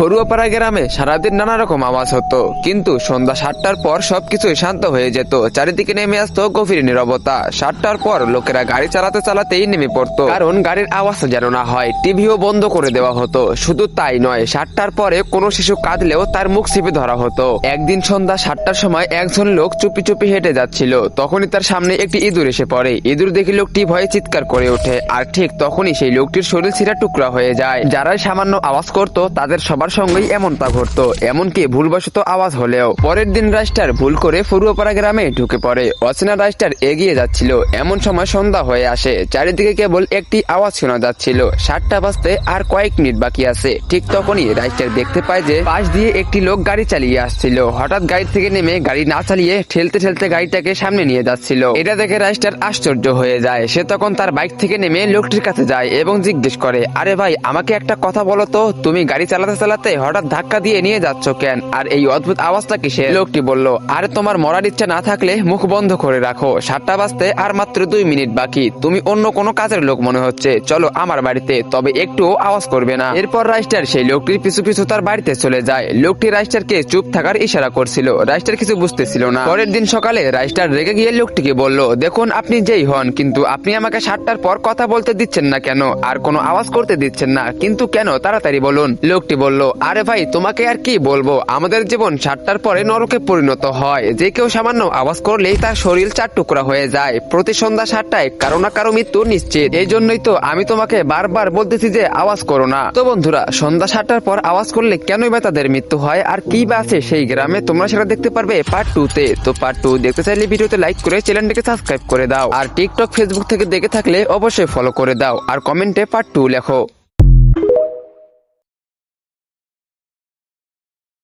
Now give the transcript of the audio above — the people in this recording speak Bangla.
ফরুয়াপাড়া গ্রামে সারাদিন নানা রকম আওয়াজ হতো, কিন্তু সন্ধ্যা 7টার পর সবকিছুই শান্ত হয়ে যেত। চারিদিকে নেমে আসতো গভীর নীরবতা। 7টার পর লোকেরা গাড়ি চালাতে চালাতেই নেমে পড়তো, কারণ গাড়ির আওয়াজ যেন না হয়। টিভিও বন্ধ করে দেওয়া হতো। শুধু তাই নয়, 7টার পরে কোনো শিশু কাঁদলেও তার মুখ চেপে ধরা হতো। একদিন সন্ধ্যা 7টার সময় একজন লোক চুপি চুপি হেঁটে যাচ্ছিল। তখনই তার সামনে একটি ইঁদুর এসে পড়ে। ইঁদুর দেখে লোকটি ভয়ে চিৎকার করে ওঠে, আর ঠিক তখনই সেই লোকটির শরীর ছিঁড়া টুকরা হয়ে যায়। যারাই সামান্য আওয়াজ করতো তাদের সবার সঙ্গেই এমনটা ঘটতো, এমনকি ভুলবশত আওয়াজ হলেও। পরের দিন রাইস্টার ভুল করে ফরুয়াপাড়া গ্রামে ঢুকে পড়ে। অচেনা রাইস্টার এগিয়ে যাচ্ছিল, এমন সময় সন্ধ্যা হয়ে আসে। চারিদিকে কেবল একটি আওয়াজ শোনা যাচ্ছিল, 7টা বাজতে আর কয়েক মিনিট বাকি আছে। ঠিক তখনই রাইস্টার দেখতে পায় যে পাশ দিয়ে একটি লোক গাড়ি চালিয়ে আসছিল। হঠাৎ গাড়ি থেকে নেমে গাড়ি না চালিয়ে ঠেলতে ঠেলতে গাড়িটাকে সামনে নিয়ে যাচ্ছিল। এটা দেখে রাইস্টার আশ্চর্য হয়ে যায়। সে তখন তার বাইক থেকে নেমে লোকটির কাছে যায় এবং জিজ্ঞেস করে, আরে ভাই, আমাকে একটা কথা বলো তো, তুমি গাড়ি চালাতে চালাতে হঠাৎ ধাক্কা দিয়ে নিয়ে যাচ্ছ কেন? আর এই অদ্ভুত আওয়াজটা কিসের? লোকটি বলল, আরে তোমার মরার ইচ্ছা না থাকলে মুখ বন্ধ করে রাখো। 7টা বাজতে আর মাত্র 2 মিনিট বাকি। তুমি অন্য কোনো কাজের লোক মনে হচ্ছে। চলো আমার বাড়িতে, তবে একটু আওয়াজ করবে না। এরপর রাইস্টার সেই লোকটির পিছু পিছু তার বাড়িতে চলে যায়। লোকটি রাইস্টারকে চুপ থাকার ইশারা করছিল। রাইস্টার কিছু বুঝতেছিল না। পরের দিন সকালে রাইস্টার রেগে গিয়ে লোকটিকে বলল, দেখুন, আপনি যেই হন, কিন্তু আপনি আমাকে 7টার পর কথা বলতে দিচ্ছেন না কেন? আর কোনো আওয়াজ করতে দিচ্ছেন না, কিন্তু কেন? তাড়াতাড়ি বলুন। লোকটি বলল, আরে ভাই, তোমাকে আর কি বলবো, আমাদের জীবন 7টার পরে নরকে পরিণত হয়। যে কেউ সামান্য আওয়াজ করলেই তার শরীর 4 টুকরা হয়ে যায়। প্রতি সন্ধ্যা 7টায় কারো না কারো মৃত্যু নিশ্চিত। এই জন্যই তো আমি তোমাকে বারবার বলতেছি যে আওয়াজ করো না। তো বন্ধুরা, সন্ধ্যা 7টার পর আওয়াজ করলে কেনই বা তাদের মৃত্যু হয়, আর কি বা আছে সেই গ্রামে, তোমরা সেটা দেখতে পারবে পার্ট 2-তে। তো পার্ট 2 দেখতে চাইলে ভিডিওতে লাইক করে চ্যানেলটিকে সাবস্ক্রাইব করে দাও। আর টিকটক, ফেসবুক থেকে দেখে থাকলে অবশ্যই ফলো করে দাও, আর কমেন্টে পার্ট 2 লেখো।